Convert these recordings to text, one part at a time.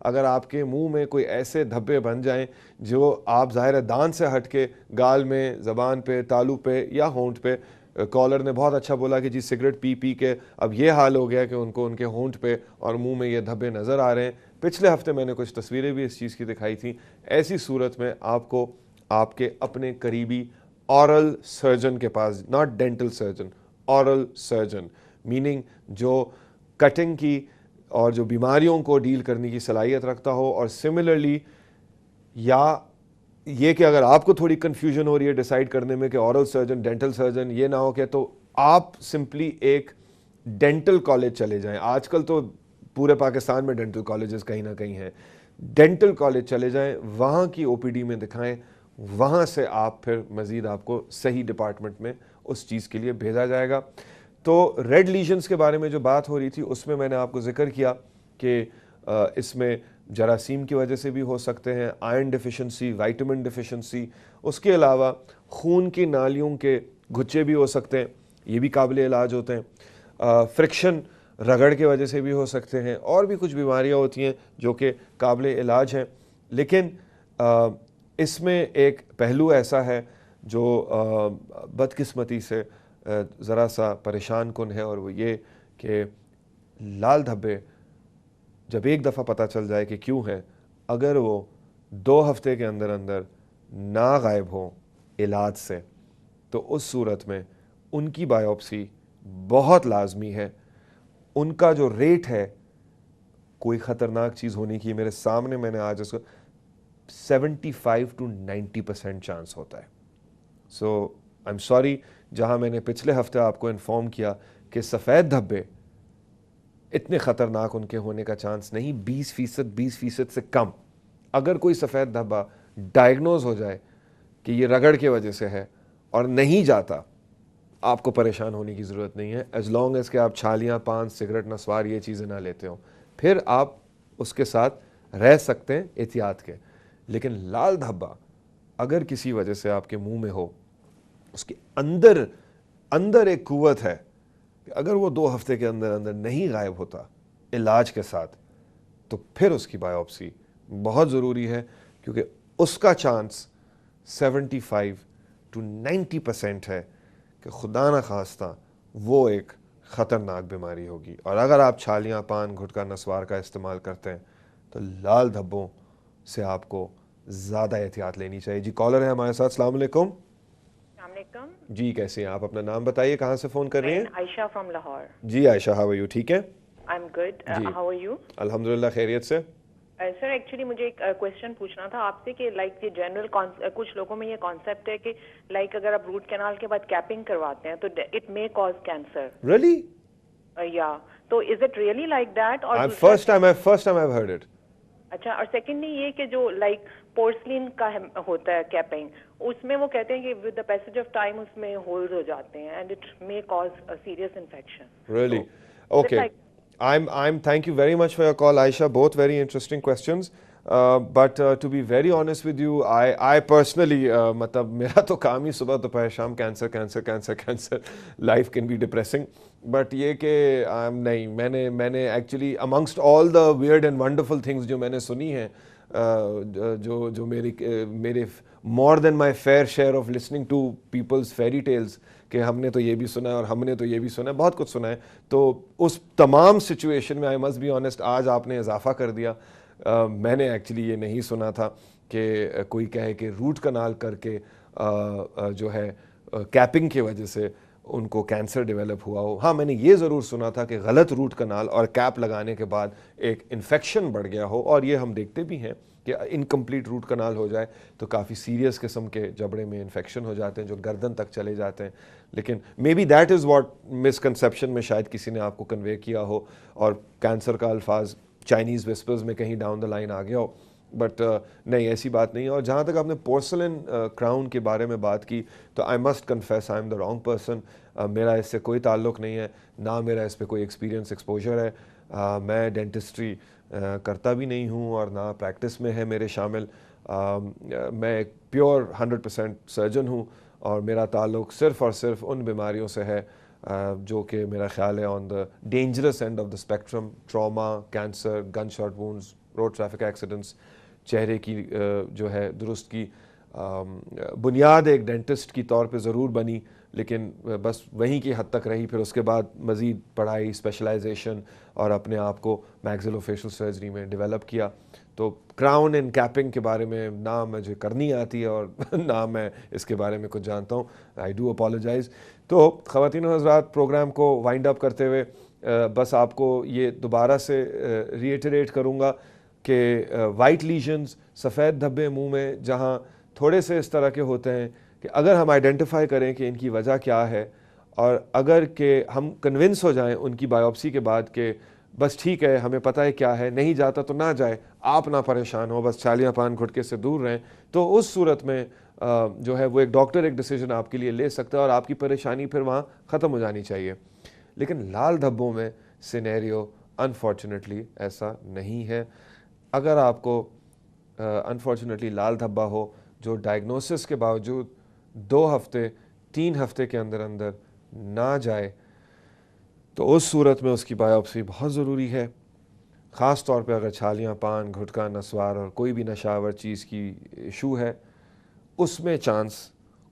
اگر آپ کے منہ میں کوئی ایسے دھبے بن جائیں جو آپ ظاہر ہے دان سے ہٹ کے گال میں، زبان پہ، تالو پہ یا ہونٹ پہ، کالر نے بہت اچھا بولا کہ جی سگریٹ پی پی کے اب یہ حال ہو گیا کہ ان کو ان کے ہونٹ پہ اور منہ میں یہ دھبے نظر آ رہے ہیں. پچھلے ہفتے میں نے کچھ تصویریں بھی اس چیز کی دکھائی تھیں. ایسی صورت میں آپ کو آپ کے اپنے قریبی اورل سرجن کے پاس، not dental surgeon, oral surgeon meaning جو کٹنگ کی اور جو بیماریوں کو ڈیل کرنے کی صلاحیت رکھتا ہو. اور سملرلی یا یہ کہ اگر آپ کو تھوڑی کنفیوژن ہو رہی ہے ڈیسائیڈ کرنے میں کہ اورل سرجن ڈینٹل سرجن، یہ نہ ہو کہ تو آپ سمپلی ایک ڈینٹل کالج چلے جائیں. آج کل تو پورے پاکستان میں ڈینٹل کالجز کہیں نہ کہیں ہیں. ڈینٹل کالج چلے جائیں، وہاں کی او پی ڈی میں دکھائیں، وہاں سے آپ پھر مزید آپ کو صحیح ڈپارٹمنٹ میں اس چیز کے لیے بھیجا جائے گا. تو ریڈ لیجنز کے بارے میں جو بات ہو رہی تھی اس میں نے آپ کو ذکر کیا کہ اس میں جراثیم کی وجہ سے بھی ہو سکتے ہیں، آئرن ڈیفیشنسی، وائٹامن ڈیفیشنسی، اس کے علاوہ خون کی نالیوں کے گھچے بھی ہو سکتے ہیں، یہ بھی قابل علاج ہوتے ہیں. فرکشن رگڑ کے وجہ سے بھی ہو سکتے ہیں، اور بھی کچھ بیماریاں ہوتی ہیں جو کہ قابل علاج ہیں. لیکن اس میں ایک پہلو ایسا ہے جو بدقسمتی سے ذرا سا پریشان کن ہے، اور وہ یہ کہ لال دھبے جب ایک دفعہ پتہ چل جائے کہ کیوں ہے، اگر وہ 2 ہفتے کے اندر اندر نہ غائب ہوں علاج سے، تو اس صورت میں ان کی بائیوپسی بہت لازمی ہے. ان کا جو ریٹ ہے کوئی خطرناک چیز ہونے کی، میرے سامنے میں نے آج اس کو 75 to 90% چانس ہوتا ہے. سو آئی ایم سوری، جہاں میں نے پچھلے ہفتے آپ کو انفارم کیا کہ سفید دھبے اتنے خطرناک ان کے ہونے کا چانس نہیں، 20% سے کم. اگر کوئی سفید دھبا ڈائگنوز ہو جائے کہ یہ رگڑ کے وجہ سے ہے اور نہیں جاتا، آپ کو پریشان ہونے کی ضرورت نہیں ہے، ایز لانگ ایز کہ آپ چھالیاں، پان، سگریٹ، نسوار یہ چیزیں نہ لیتے ہوں، پھر آپ اس کے ساتھ رہ سکتے ہیں احتیاط کے. لیکن لال دھبا اگر کسی وجہ سے آپ کے منہ میں ہو، اس کے اندر ایک قوت ہے کہ اگر وہ 2 ہفتے کے اندر اندر نہیں غائب ہوتا علاج کے ساتھ، تو پھر اس کی بائیوپسی بہت ضروری ہے، کیونکہ اس کا چانس 75 to 90% ہے کہ خدا نہ خواستہ وہ ایک خطرناک بیماری ہوگی. اور اگر آپ چھالیاں، پان، گھٹکا، نسوار کا استعمال کرتے ہیں تو لال دھبوں سے آپ کو زیادہ احتیاط لینی چاہیے. جی کالر ہے ہمارے ساتھ. السلام علیکم. السلام علیکم. جی کیسے ہیں آپ؟ اپنا نام بتائیے، کہاں سے فون کر رہی ہیں؟ عائشہ فرام لاہور. جی عائشہ، ہاؤ آر یو؟ ٹھیک ہے؟ I am good. جی ہاؤ آر یو؟ الحمدللہ خیریت سے. سر ایکچولی مجھے ایک کوشچن پوچھنا تھا آپ سے کہ لائک یہ جنرل کچھ لوگوں میں یہ کانسیپٹ ہے کہ لائک اگر آپ روٹ کینال کے بعد کیپنگ کرواتے ہیں تو it may cause cancer. Really? یا تو is it really like that? اور first time I heard it. اچھا، اور سیکنڈلی یہ کہ جو لائک پورسلین کا ہوتا ہے کیپنگ، اس میں وہ کہتے ہیں کہ with the passage of time اس میں ہولز ہو جاتے ہیں and it may cause serious infection. Really? Okay. I'm thank you very much for your call, Aisha. Both very interesting questions. But to be very honest with you, I personally مطلب میرا تو کام ہی صبح دوپہر شام cancer. Life can be depressing. But یہ کہ نہیں، میں نے actually amongst all the weird and wonderful things جو میں نے سنی ہیں، جو میرے more than my fair share of listening to people's fairy tales، کہ ہم نے تو یہ بھی سنا ہے اور ہم نے تو یہ بھی سنا ہے، بہت کچھ سنا ہے. تو اس تمام سچویشن میں آئی مسٹ بی آنیسٹ آج آپ نے اضافہ کر دیا. میں نے ایکچولی یہ نہیں سنا تھا کہ کوئی کہے کہ روٹ کنال کر کے جو ہے کیپنگ کی وجہ سے ان کو کینسر ڈیولپ ہوا ہو. ہاں میں نے یہ ضرور سنا تھا کہ غلط روٹ کنال اور کیپ لگانے کے بعد ایک انفیکشن بڑھ گیا ہو، اور یہ ہم دیکھتے بھی ہیں کہ انکمپلیٹ روٹ کنال ہو جائے تو کافی سیریس قسم کے جبڑے میں انفیکشن ہو جاتے ہیں جو گردن تک چلے جاتے ہیں. لیکن may be that is what misconception میں شاید کسی نے آپ کو کنوے کیا ہو، اور کینسر کا الفاظ چائنیز وسپرز میں کہیں ڈاؤن دا لائن آ گیا ہو. بٹ نہیں، ایسی بات نہیں ہے. اور جہاں تک آپ نے پورسلن کراؤن کے بارے میں بات کی، تو I must confess I am the wrong person. میرا اس سے کوئی تعلق نہیں ہے، نہ میرا اس پہ کوئی ایکسپیرینس ایکسپوجر ہے. میں ڈینٹسٹری کرتا بھی نہیں ہوں اور نہ پریکٹس میں ہے میرے شامل. میں ایک پیور 100% سرجن ہوں، اور میرا تعلق صرف اور صرف ان بیماریوں سے ہے جو کہ میرا خیال ہے on the dangerous end of the spectrum, trauma, cancer, gun shot wounds, road traffic accidents. چہرے کی جو ہے درست کی بنیاد ایک ڈینٹسٹ کی طور پہ ضرور بنی, لیکن بس وہیں کی حد تک رہی. پھر اس کے بعد مزید پڑھائی, اسپیشلائزیشن, اور اپنے آپ کو میگزیلو فیشل سرجری میں ڈیولپ کیا. تو کراؤن اینڈ کیپنگ کے بارے میں نہ مجھے کرنی آتی ہے اور نہ میں اس کے بارے میں کچھ جانتا ہوں. I do apologise. تو خواتین و حضرات, پروگرام کو وائنڈ اپ کرتے ہوئے بس آپ کو یہ دوبارہ سے ریٹریٹ کروں گا کہ وائٹ لیجنز, سفید دھبے منہ میں جہاں تھوڑے سے اس طرح کے ہوتے ہیں, کہ اگر ہم آئیڈینٹیفائی کریں کہ ان کی وجہ کیا ہے, اور اگر کہ ہم کنونس ہو جائیں ان کی بایوپسی کے بعد کہ بس ٹھیک ہے ہمیں پتہ ہے کیا ہے, نہیں جاتا تو نہ جائے, آپ نہ پریشان ہو, بس چھالیاں پان گھٹکے سے دور رہیں, تو اس صورت میں جو ہے وہ ایک ڈاکٹر ایک ڈیسیجن آپ کے لیے لے سکتا ہے اور آپ کی پریشانی پھر وہاں ختم ہو جانی چاہیے. لیکن لال دھبوں میں سینیریو انفارچونیٹلی ایسا نہیں ہے. اگر آپ کو انفارچونیٹلی لال دھبا ہو جو ڈائگنوسس کے باوجود 2 ہفتے 3 ہفتے کے اندر اندر نہ جائے, تو اس صورت میں اس کی بایوپسی بہت ضروری ہے. خاص طور پہ اگر چھالیاں پان, گھٹکا, نسوار اور کوئی بھی نشاور چیز کی ایشو ہے, اس میں چانس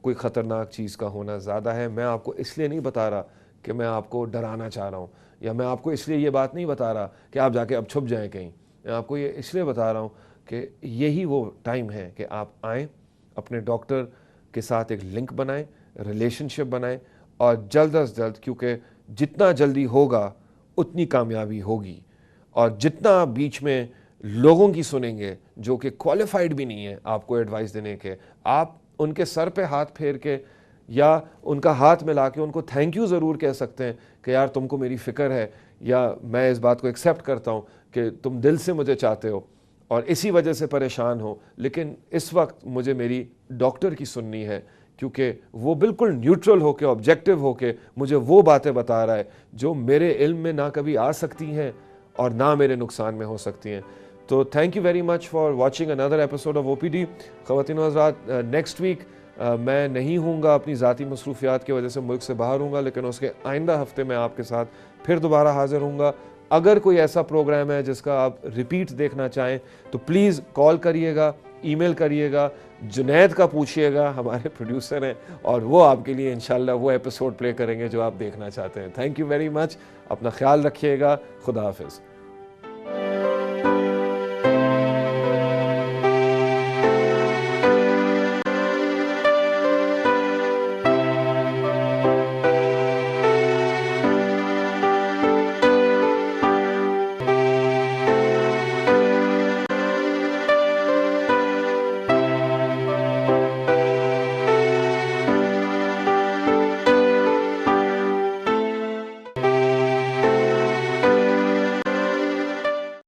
کوئی خطرناک چیز کا ہونا زیادہ ہے. میں آپ کو اس لیے نہیں بتا رہا کہ میں آپ کو ڈرانا چاہ رہا ہوں, یا میں آپ کو اس لیے یہ بات نہیں بتا رہا کہ آپ جا کے اب چھپ جائیں کہیں. میں آپ کو یہ اس لیے بتا رہا ہوں کہ یہی وہ ٹائم ہے کہ آپ آئیں, اپنے ڈاکٹر کے ساتھ ایک لنک بنائیں, ریلیشن شپ بنائیں, اور جلد از جلد, کیونکہ جتنا جلدی ہوگا اتنی کامیابی ہوگی. اور جتنا بیچ میں لوگوں کی سنیں گے جو کہ کوالیفائڈ بھی نہیں ہے آپ کو ایڈوائس دینے کے, آپ ان کے سر پہ ہاتھ پھیر کے یا ان کا ہاتھ ملا کے ان کو تھینک یو ضرور کہہ سکتے ہیں کہ یار تم کو میری فکر ہے, یا میں اس بات کو ایکسیپٹ کرتا ہوں کہ تم دل سے مجھے چاہتے ہو اور اسی وجہ سے پریشان ہو, لیکن اس وقت مجھے میری ڈاکٹر کی سننی ہے, کیونکہ وہ بالکل نیوٹرل ہو کے, آبجیکٹیو ہو کے مجھے وہ باتیں بتا رہا ہے جو میرے علم میں نہ کبھی آ سکتی ہیں اور نہ میرے نقصان میں ہو سکتی ہیں. تو thank you very much for watching another episode of OPD. خواتین و حضرات, نیکسٹ ویک میں نہیں ہوں گا, اپنی ذاتی مصروفیات کی وجہ سے ملک سے باہر ہوں گا, لیکن اس کے آئندہ ہفتے میں آپ کے ساتھ پھر دوبارہ حاضر ہوں گا. اگر کوئی ایسا پروگرام ہے جس کا آپ ریپیٹ دیکھنا چاہیں تو پلیز کال کریے گا, ای میل کریے گا, جنید کا پوچھیے گا, ہمارے پروڈیوسر ہیں, اور وہ آپ کے لیے انشاءاللہ وہ ایپیسوڈ پلے کریں گے جو آپ دیکھنا چاہتے ہیں. تھینک یو ویری مچ, اپنا خیال رکھیے گا, خدا حافظ.